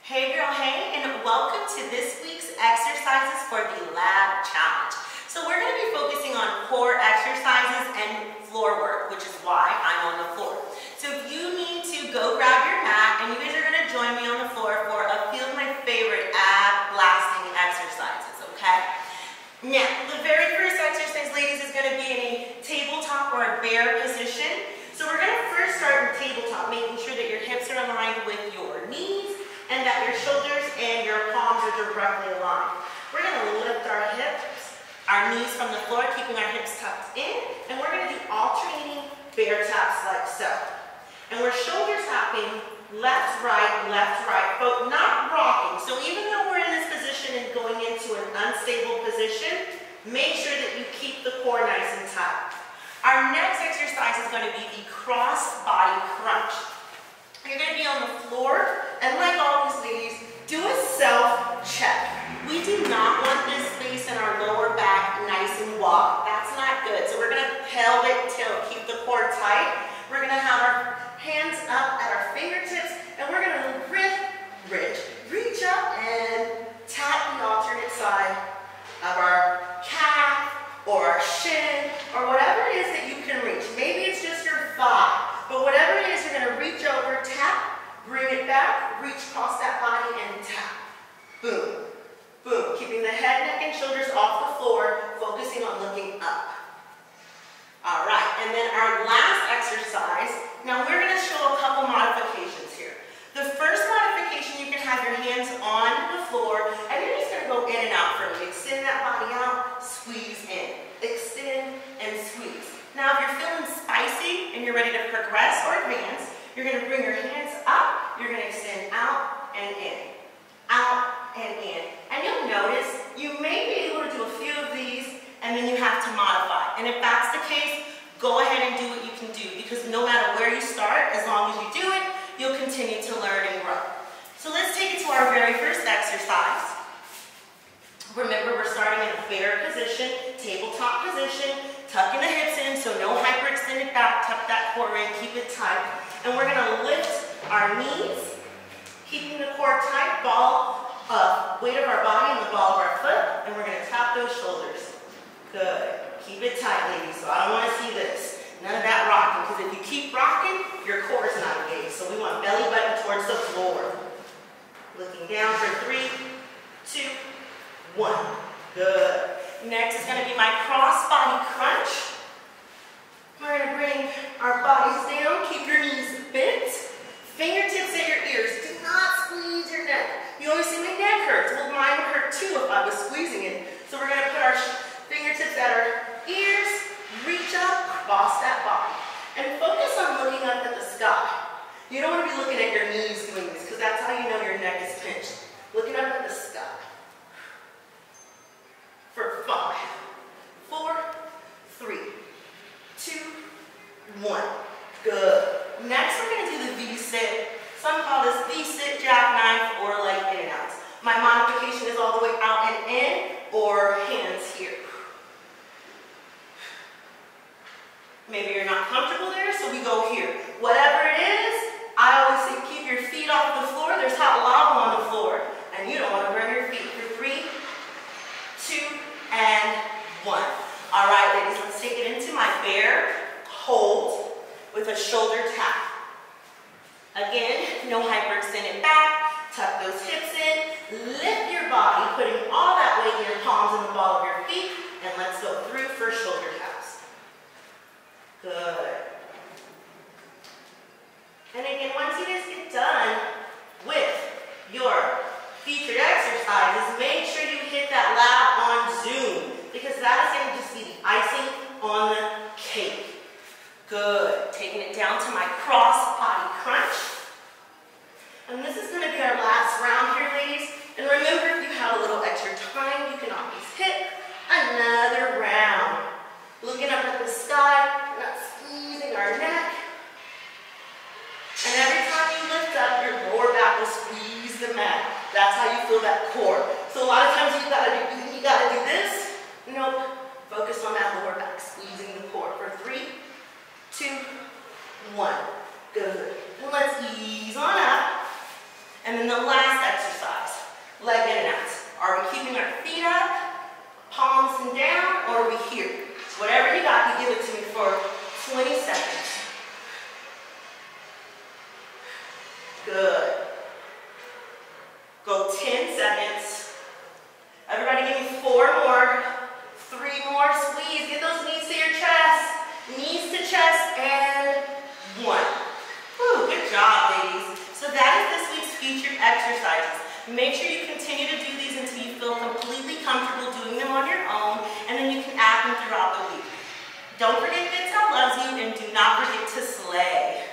Hey girl, hey, and welcome to this week's exercises for the lab challenge. So we're going to be focusing on core exercises and floor work, which is why I'm on the floor. So if you need to go grab your mat, and you guys are going to join me on the floor for a few of my favorite ab blasting exercises, okay? Now, the very first exercise, ladies, is going to be in a tabletop or a bear position. So we're going to first start in tabletop, making sure that your hips are aligned with your knees and that your shoulders and your palms are directly aligned. We're going to lift our hips, our knees from the floor, keeping our hips tucked in, and we're going to do alternating bear taps like so. And we're shoulder tapping left, right, but not rocking. So even though we're in this position and going into an unstable position, make sure that you keep the core nice and tight. Our next exercise is going to be the cross body crunch. You're going to be on the floor, and like always, ladies, do a self-check. We do not want this space in our lower back nice and wide. That's not good. So we're going to pelvic tilt, keep the core tight. We're going to have our hands up at our fingertips, and we're going to reach up and tap the alternate side of our calf or our shin or whatever it is that you can reach. Maybe it's just your thigh. But whatever it is, you're going to reach over, tap, bring it back, reach across that body, and tap. Boom, boom. Keeping the head, neck, and shoulders off the floor, focusing on looking up. All right, and then our last exercise. Now we're going to show a couple modifications here. The first modification, you can have your hands on the floor, and you're just going to go in and out for me. Extend that body out, squeeze in. Extend and squeeze. Now, if you're feeling spicy and you're ready to progress or advance, you're going to bring your hands up, you're going to extend out and in, out and in. And you'll notice you may be able to do a few of these and then you have to modify. And if that's the case, go ahead and do what you can do, because no matter where you start, as long as you do it, you'll continue to learn and grow. So let's take it to our very first exercise. Remember, we're starting in a bear position, tabletop position, tucking the hips in, so no hyperextended back, tuck that core in, keep it tight. And we're going to lift our knees, keeping the core tight, weight of our body and the ball of our foot, and we're going to tap those shoulders. Good. Keep it tight, ladies, so I don't want to see this. None of that rocking, because if you keep rocking, your core is not engaged. So we want belly button towards the floor. Looking down for 3, 2, 1. Good. Next is going to be my cross body crunch. We're going to bring our bodies down. Keep your knees bent. Fingertips at your ears. Do not squeeze your neck. You always say my neck hurts. Well, mine would hurt too if I was squeezing it. So we're going to put our fingertips at our ears. Reach up, cross that body. And focus on looking up at the sky. You don't want to be looking at your knees doing this, because that's how you know your neck is pinched. Looking up at the sky. For 5, 4, 3, 2, 1. Good. Next, we're going to do the V-sit. Some call this V-sit, jackknife, or leg in and outs. My modification is all the way out and in, or hands here. Maybe you're not comfortable there, so we go here. Whatever it is, I always say keep your feet off the floor. There's hot lava on the floor, and you don't want to burn your feet. For 3, 2, and 1. All right, ladies, let's take it into my bear hold with a shoulder tap. Again, no hyperextended back. Tuck those hips in. Lift your body, putting all that weight in your palms and the ball of your feet. And let's go through for shoulder taps. Good. And again, once you guys get done with your featured exercises, make sure you hit that lab on Zoom, because that is going to just be the icing on the cake. Good. Taking it down to my cross body crunch. And this is going to be our last round here, ladies. And remember, if you have a little extra time, you can always hit another round. Looking up at the sky, not squeezing our neck. And every time you lift up, your lower back will squeeze the mat. That's how you feel that core. So a lot of times you gotta do this. Nope. Focus on that lower back, squeezing the core. For 3, 2, 1. Good. And let's ease on up. And then the last leg in and out. Are we keeping our feet up, palms and down, or are we here? Whatever you got, you give it to me for 20 seconds. Good. Go 10 seconds. Everybody give me 4 more. 3 more. Squeeze. Get those knees to your chest. Knees to chest, and 1. Whew, good job, ladies. So that is this week's featured exercises. Make sure you continue to do these until you feel completely comfortable doing them on your own, and then you can add them throughout the week. Don't forget FITSLANA'S LABB loves you, and do not forget to slay.